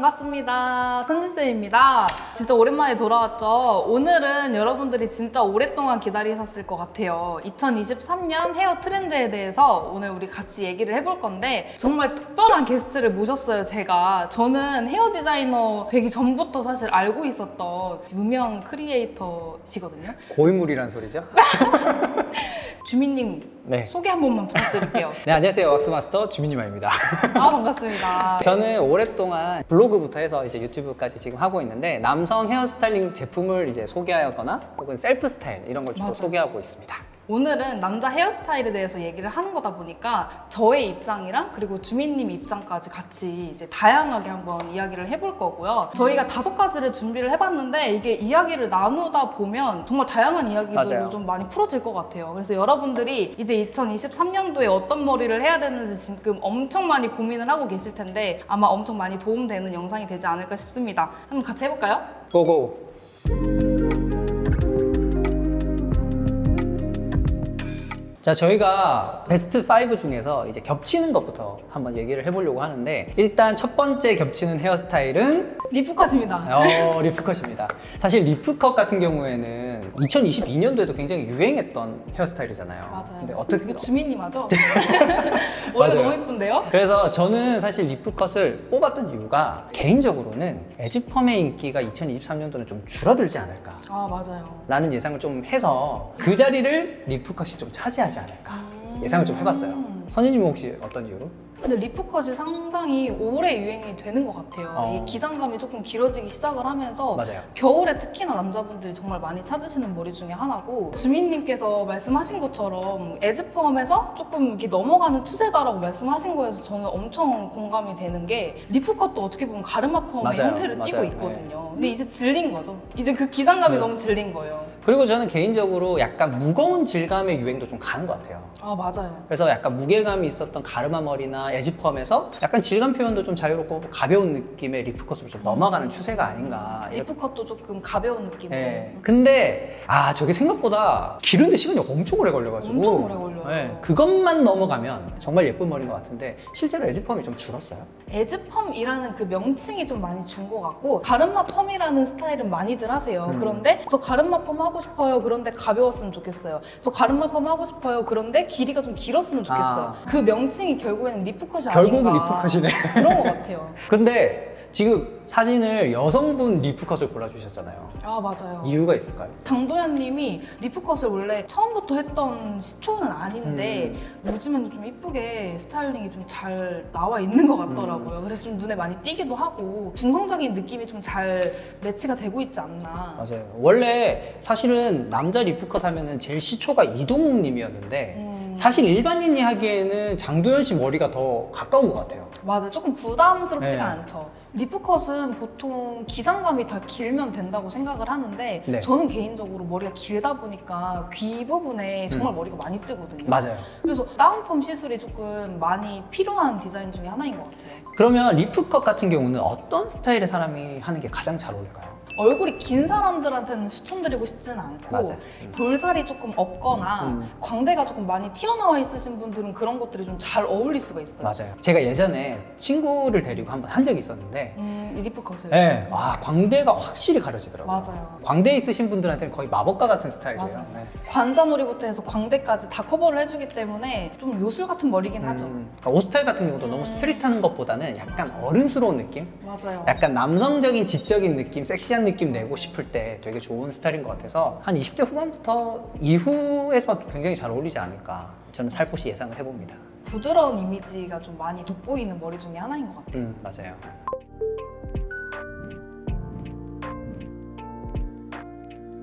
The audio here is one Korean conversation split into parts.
반갑습니다. 선지쌤입니다. 진짜 오랜만에 돌아왔죠. 오늘은 여러분들이 진짜 오랫동안 기다리셨을 것 같아요. 2023년 헤어 트렌드에 대해서 오늘 우리 같이 얘기를 해볼 건데 정말 특별한 게스트를 모셨어요, 제가. 저는 헤어 디자이너 되기 전부터 사실 알고 있었던 유명 크리에이터시거든요. 고인물이란 소리죠? 주민님, 네. 소개 한 번만 부탁드릴게요. 네, 안녕하세요. 왁스마스터 주민님입니다. 아, 반갑습니다. 저는 오랫동안 블로그부터 해서 이제 유튜브까지 지금 하고 있는데 남성 헤어스타일링 제품을 이제 소개하거나 혹은 셀프 스타일 이런 걸 주로 맞아. 소개하고 있습니다. 오늘은 남자 헤어스타일에 대해서 얘기를 하는 거다 보니까 저의 입장이랑 그리고 주민님 입장까지 같이 이제 다양하게 한번 이야기를 해볼 거고요. 저희가 5가지를 준비를 해봤는데 이게 이야기를 나누다 보면 정말 다양한 이야기들로 맞아요. 좀 많이 풀어질 것 같아요. 그래서 여러분들이 이제 2023년도에 어떤 머리를 해야 되는지 지금 엄청 많이 고민을 하고 계실 텐데 아마 엄청 많이 도움되는 영상이 되지 않을까 싶습니다. 한번 같이 해볼까요? 고고! 자, 저희가 베스트 5 중에서 이제 겹치는 것부터 한번 얘기를 해보려고 하는데 일단 첫 번째 겹치는 헤어스타일은 리프컷입니다. 리프컷입니다. 사실 리프컷 같은 경우에는 2022년도에도 굉장히 유행했던 헤어스타일이잖아요. 맞아요. 근데 어떻게 이거 주민님 하죠? 원래 맞아요. 너무 예쁜데요? 그래서 저는 사실 리프컷을 뽑았던 이유가 개인적으로는 에즈펌의 인기가 2023년도는 좀 줄어들지 않을까 아, 맞아요. 라는 예상을 좀 해서 그 자리를 리프컷이 좀 차지하지 않을까 예상을 좀 해봤어요. 선생님은 혹시 어떤 이유로? 근데 리프컷이 상당히 오래 유행이 되는 것 같아요. 이 기장감이 조금 길어지기 시작을 하면서 맞아요. 겨울에 특히나 남자분들이 정말 많이 찾으시는 머리 중에 하나고 주민님께서 말씀하신 것처럼 에즈펌에서 조금 이렇게 넘어가는 추세다라고 말씀하신 거에서 저는 엄청 공감이 되는 게 리프컷도 어떻게 보면 가르마펌의 맞아요. 형태를 띠고 맞아요. 있거든요. 근데 이제 질린 거죠. 이제 그 기장감이 너무 질린 거예요. 그리고 저는 개인적으로 약간 무거운 질감의 유행도 좀 가는 것 같아요. 아, 맞아요. 그래서 약간 무게감이 있었던 가르마 머리나 에즈펌에서 약간 질감 표현도 좀 자유롭고 가벼운 느낌의 리프컷으로 좀 넘어가는 추세가 아닌가. 리프컷도 조금 가벼운 느낌으로. 네. 근데 저게 생각보다 기르는데 시간이 엄청 오래 걸려가지고 엄청 오래 걸려요. 네. 그것만 넘어가면 정말 예쁜 머리인 것 같은데 실제로 에즈펌이 좀 줄었어요. 에즈펌이라는 그 명칭이 좀 많이 준 것 같고 가르마 펌이라는 스타일은 많이들 하세요. 그런데 저 가르마 펌 하고 싶어요. 그런데 가벼웠으면 좋겠어요. 저 가르마 펌 하고 싶어요. 그런데 길이가 좀 길었으면 좋겠어요. 그 명칭이 결국에는 리프컷이 결국은 아닌가. 리프컷이네. 그런 것 같아요. 근데 지금 사진을 여성분 리프컷을 골라주셨잖아요. 아, 맞아요. 이유가 있을까요? 장도연 님이 리프컷을 원래 처음부터 했던 시초는 아닌데 요즘에는 좀 이쁘게 스타일링이 좀 잘 나와 있는 것 같더라고요. 그래서 좀 눈에 많이 띄기도 하고 중성적인 느낌이 좀 잘 매치가 되고 있지 않나. 맞아요. 원래 사실은 남자 리프컷 하면은 제일 시초가 이동욱 님이었는데 사실 일반인이 하기에는 장도연 씨 머리가 더 가까운 것 같아요. 맞아요. 조금 부담스럽지가 네. 않죠. 리프컷은 보통 기장감이 다 길면 된다고 생각을 하는데 네. 저는 개인적으로 머리가 길다 보니까 귀 부분에 정말 머리가 많이 뜨거든요. 맞아요. 그래서 다운펌 시술이 조금 많이 필요한 디자인 중에 하나인 것 같아요. 그러면 리프컷 같은 경우는 어떤 스타일의 사람이 하는 게 가장 잘 어울릴까요? 얼굴이 긴 사람들한테는 추천드리고 싶지는 않고 맞아요. 볼살이 조금 없거나 광대가 조금 많이 튀어나와 있으신 분들은 그런 것들이 좀 잘 어울릴 수가 있어요. 맞아요. 제가 예전에 친구를 데리고 한번 한 적이 있었는데 이 리프컷을. 네. 광대가 확실히 가려지더라고요. 맞아요. 광대 있으신 분들한테는 거의 마법과 같은 스타일이에요. 맞아요. 네. 관자놀이부터 해서 광대까지 다 커버를 해주기 때문에 좀 요술 같은 머리긴 하죠. 그러니까 옷 스타일 같은 경우도 너무 스트릿한 것보다는 약간 어른스러운 느낌? 맞아요. 약간 남성적인 지적인 느낌, 섹시한 느낌 내고 싶을 때 되게 좋은 스타일인 것 같아서 한 20대 후반부터 이후에서 굉장히 잘 어울리지 않을까 저는 살포시 예상을 해봅니다. 부드러운 이미지가 좀 많이 돋보이는 머리 중에 하나인 것 같아요. 맞아요.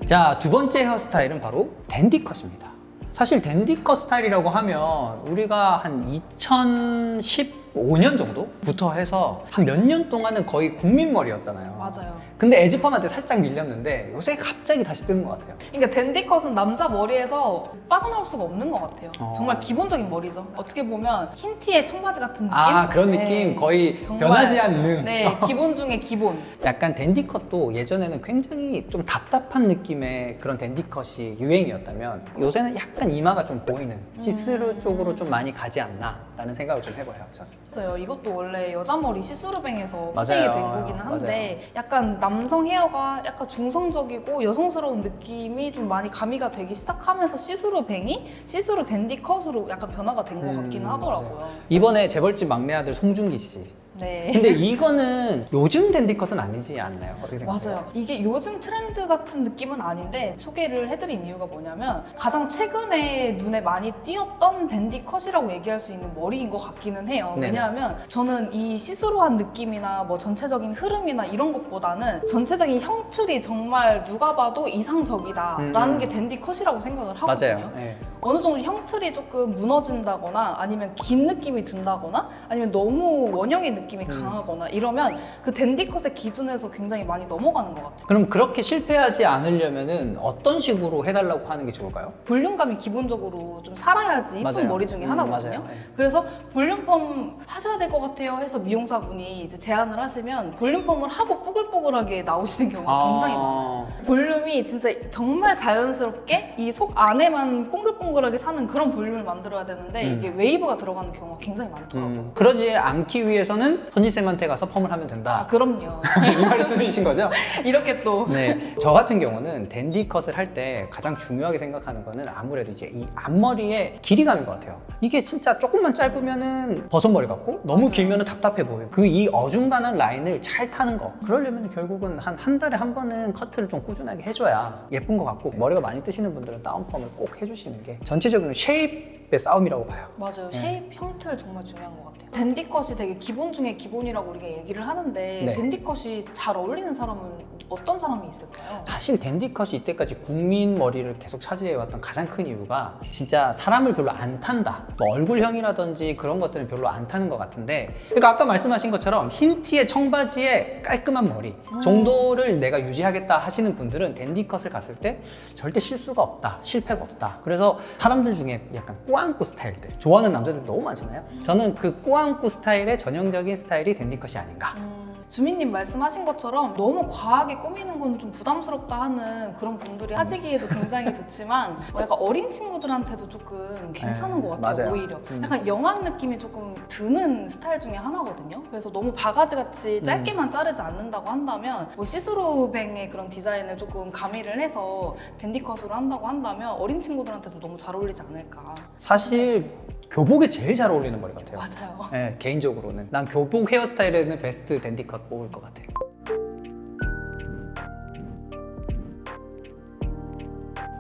자, 두 번째 헤어스타일은 바로 댄디컷입니다. 사실 댄디컷 스타일이라고 하면 우리가 한 2015년 정도부터 해서 한 몇 년 동안은 거의 국민머리였잖아요. 맞아요. 근데 에즈펌한테 살짝 밀렸는데 요새 갑자기 다시 뜨는 것 같아요. 그러니까 댄디컷은 남자 머리에서 빠져나올 수가 없는 것 같아요. 정말 기본적인 머리죠. 어떻게 보면 흰 티에 청바지 같은 느낌? 그런 느낌? 네. 거의 정말, 변하지 않는. 네, 기본 중에 기본. 약간 댄디컷도 예전에는 굉장히 좀 답답한 느낌의 그런 댄디컷이 유행이었다면 요새는 약간 이마가 좀 보이는 시스루 쪽으로 좀 많이 가지 않나 라는 생각을 좀 해봐요, 저는. 맞아요. 이것도 원래 여자 머리 시스루뱅에서 맞아요. 파생이 된 거기는 한데 약간 남성 헤어가 약간 중성적이고 여성스러운 느낌이 좀 많이 가미가 되기 시작하면서 시스루뱅이 시스루 댄디 컷으로 약간 변화가 된 것 같기는 하더라고요. 맞아요. 이번에 재벌집 막내 아들 송중기 씨. 네. 근데 이거는 요즘 댄디컷은 아니지 않나요? 어떻게 생각하세요? 맞아요. 이게 요즘 트렌드 같은 느낌은 아닌데 소개를 해드린 이유가 뭐냐면 가장 최근에 눈에 많이 띄었던 댄디 컷이라고 얘기할 수 있는 머리인 것 같기는 해요. 네네. 왜냐하면 저는 이 시스루한 느낌이나 뭐 전체적인 흐름이나 이런 것보다는 전체적인 형틀이 정말 누가 봐도 이상적이다라는 게 댄디 컷이라고 생각을 하거든요. 맞아요. 네. 어느 정도 형틀이 조금 무너진다거나 아니면 긴 느낌이 든다거나 아니면 너무 원형의 느낌이 강하거나 이러면 그 댄디컷의 기준에서 굉장히 많이 넘어가는 것 같아요. 그럼 그렇게 실패하지 않으려면은 어떤 식으로 해달라고 하는 게 좋을까요? 볼륨감이 기본적으로 좀 살아야지 이쁜 맞아요. 머리 중에 하나거든요. 맞아요. 네. 그래서 볼륨펌 하셔야 될 것 같아요 해서 미용사분이 이제 제안을 하시면 볼륨펌을 하고 뽀글뽀글하게 나오시는 경우가 굉장히 많아요. 볼륨이 진짜 정말 자연스럽게 이 속 안에만 뽀글뽀글하게 사는 그런 볼륨을 만들어야 되는데 이게 웨이브가 들어가는 경우가 굉장히 많더라고요. 그러지 않기 위해서는 선지쌤한테 가서 펌을 하면 된다. 아, 그럼요. 이 말씀이신 거죠? 이렇게 또 네, 저 같은 경우는 댄디 컷을 할 때 가장 중요하게 생각하는 거는 아무래도 이제 이 앞머리의 길이감인 것 같아요. 이게 진짜 조금만 짧으면은 버섯머리 같고 너무 길면은 답답해 보여요. 그 이 어중간한 라인을 잘 타는 거. 그러려면 결국은 한 달에 한 번은 커트를 좀 꾸준하게 해줘야 예쁜 것 같고 머리가 많이 뜨시는 분들은 다운펌을 꼭 해주시는 게 전체적인 쉐입의 싸움이라고 봐요. 맞아요. 네. 쉐입, 형틀 정말 중요한 것 같아요. 댄디컷이 되게 기본 중에 기본이라고 우리가 얘기를 하는데 네. 댄디컷이 잘 어울리는 사람은 어떤 사람이 있을까요? 사실 댄디컷이 이때까지 국민 머리를 계속 차지해왔던 가장 큰 이유가 진짜 사람을 별로 안 탄다. 뭐 얼굴형이라든지 그런 것들은 별로 안 타는 것 같은데 그러니까 아까 말씀하신 것처럼 흰 티에 청바지에 깔끔한 머리 정도를 내가 유지하겠다 하시는 분들은 댄디컷을 갔을 때 절대 실수가 없다. 실패가 없다. 그래서 사람들 중에 약간 꾸안꾸 스타일들 좋아하는 남자들 너무 많잖아요. 저는 그 꾸안꾸 스타일의 전형적인 스타일이 댄디컷이 아닌가. 주민님 말씀하신 것처럼 너무 과하게 꾸미는 건 좀 부담스럽다 하는 그런 분들이 하시기에도 굉장히 좋지만 약간 어린 친구들한테도 조금 괜찮은 것 같아요. 맞아요. 오히려 약간 영한 느낌이 조금 드는 스타일 중에 하나거든요. 그래서 너무 바가지같이 짧게만 자르지 않는다고 한다면 뭐 시스루뱅의 그런 디자인을 조금 가미를 해서 댄디컷으로 한다고 한다면 어린 친구들한테도 너무 잘 어울리지 않을까. 사실 교복에 제일 잘 어울리는 머리 같아요. 맞아요. 네, 개인적으로는 난 교복 헤어스타일에는 베스트 댄디컷 뽑을 것 같아요.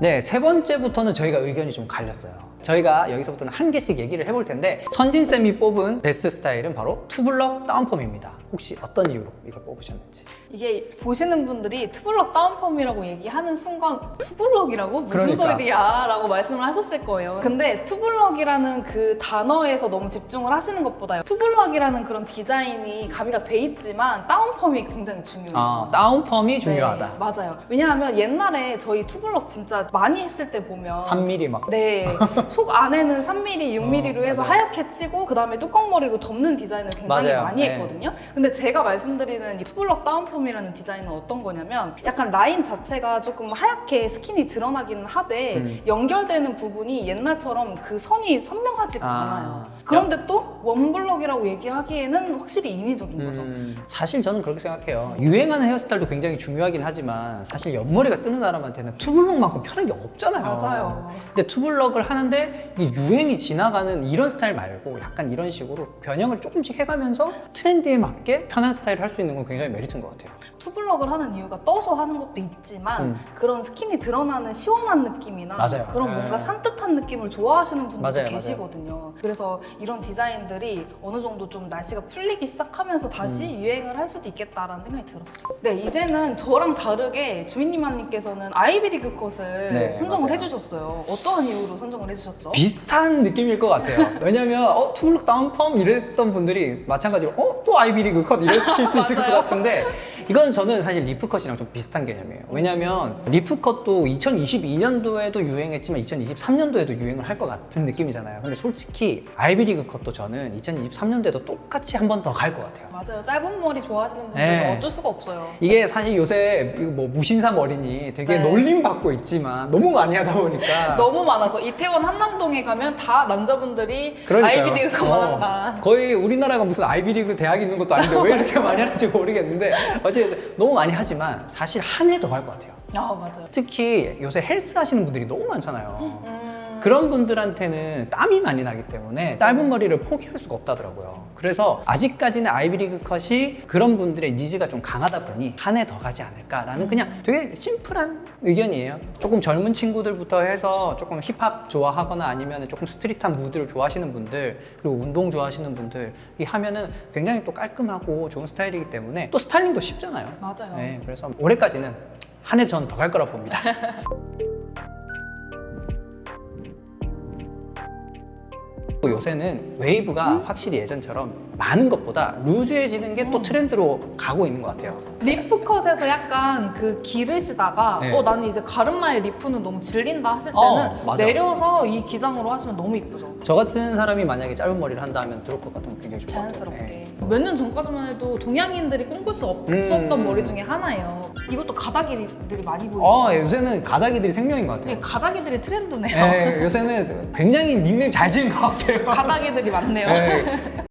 네, 세 번째부터는 저희가 의견이 좀 갈렸어요. 저희가 여기서부터는 한 개씩 얘기를 해볼 텐데 선진쌤이 뽑은 베스트 스타일은 바로 투블럭 다운펌입니다. 혹시 어떤 이유로 이걸 뽑으셨는지? 이게 보시는 분들이 투블럭 다운펌이라고 얘기하는 순간 투블럭이라고? 무슨 그러니까. 소리야? 라고 말씀을 하셨을 거예요. 근데 투블럭이라는 그 단어에서 너무 집중을 하시는 것보다 투블럭이라는 그런 디자인이 가미가 돼 있지만 다운펌이 굉장히 중요해요. 아, 다운펌이 중요하다. 네, 맞아요. 왜냐하면 옛날에 저희 투블럭 진짜 많이 했을 때 보면 3mm 막. 네, 속 안에는 3mm, 6mm로 해서 맞아요. 하얗게 치고 그 다음에 뚜껑머리로 덮는 디자인을 굉장히 맞아요. 많이 네. 했거든요. 근데 제가 말씀드리는 이 투블럭 다운펌이라는 디자인은 어떤 거냐면 약간 라인 자체가 조금 하얗게 스킨이 드러나기는 하되 연결되는 부분이 옛날처럼 그 선이 선명하지가 않아요. 그런데 또 원블럭이라고 얘기하기에는 확실히 인위적인 거죠. 사실 저는 그렇게 생각해요. 유행하는 헤어스타일도 굉장히 중요하긴 하지만 사실 옆머리가 뜨는 사람한테는 투블럭만큼 편한 게 없잖아요. 맞아요. 근데 투블럭을 하는데 이게 유행이 지나가는 이런 스타일 말고 약간 이런 식으로 변형을 조금씩 해가면서 트렌드에 맞게 편한 스타일을 할 수 있는 건 굉장히 메리트인 것 같아요. 투블럭을 하는 이유가 떠서 하는 것도 있지만 그런 스킨이 드러나는 시원한 느낌이나 맞아요. 그런 네. 뭔가 산뜻한 느낌을 좋아하시는 분들도 맞아요, 계시거든요. 그래서 이런 디자인들이 어느 정도 좀 날씨가 풀리기 시작하면서 다시 유행을 할 수도 있겠다라는 생각이 들었어요. 네, 이제는 저랑 다르게 주민님께서는 아이비리그 컷을 네, 선정을 맞아요. 해주셨어요. 어떠한 이유로 선정을 해주셨죠? 비슷한 느낌일 것 같아요. 왜냐면 투블럭 다운펌 이랬던 분들이 마찬가지로 또 아이비리그 컷 이러실 수 있을 것 맞아요. 같은데 이건 저는 사실 리프컷이랑 좀 비슷한 개념이에요. 왜냐면 리프컷도 2022년도에도 유행했지만 2023년도에도 유행을 할 것 같은 느낌이잖아요. 근데 솔직히 아이비리그 컷도 저는 2023년도에도 똑같이 한 번 더 갈 것 같아요. 맞아요. 짧은 머리 좋아하시는 분들은 네. 어쩔 수가 없어요. 이게 사실 요새 이거 뭐 무신사 머리니 되게 네. 놀림 받고 있지만 너무 많이 하다 보니까 너무 많아서 이태원 한남동에 가면 다 남자분들이 그러니까요. 아이비리그 그만한다. 거의 우리나라가 무슨 아이비리그 대학이 있는 것도 아닌데 왜 이렇게 많이 하는지 모르겠는데 어쨌든 너무 많이 하지만 사실 한 해 더 갈 것 같아요. 아 맞아요. 특히 요새 헬스 하시는 분들이 너무 많잖아요. 그런 분들한테는 땀이 많이 나기 때문에 짧은 머리를 포기할 수가 없다더라고요. 그래서 아직까지는 아이비리그 컷이 그런 분들의 니즈가 좀 강하다 보니 한 해 더 가지 않을까라는 그냥 되게 심플한 의견이에요. 조금 젊은 친구들부터 해서 조금 힙합 좋아하거나 아니면 조금 스트릿한 무드를 좋아하시는 분들 그리고 운동 좋아하시는 분들이 하면은 굉장히 또 깔끔하고 좋은 스타일이기 때문에 또 스타일링도 쉽잖아요. 맞아요. 네, 그래서 올해까지는 한 해 전 더 갈 거라 봅니다. 또 요새는 웨이브가 확실히 예전처럼 많은 것보다 루즈해지는 게 또 트렌드로 가고 있는 것 같아요. 리프컷에서 약간 그 기르시다가 네. 나는 이제 가르마의 리프는 너무 질린다 하실 때는 맞아. 내려서 이 기장으로 하시면 너무 이쁘죠. 저 같은 사람이 만약에 짧은 머리를 한다 하면 들을 것 같으면 굉장히 좋을 것 같아요. 자연스럽게. 네. 몇 년 전까지만 해도 동양인들이 꿈꿀 수 없었던 머리 중에 하나예요. 이것도 가다기들이 많이 보이고. 요새는 가다기들이 생명인 것 같아요. 가다기들이 트렌드네요. 네, 요새는 굉장히 닉네임 잘 지은 것 같아요. 가다기들이 많네요. 네.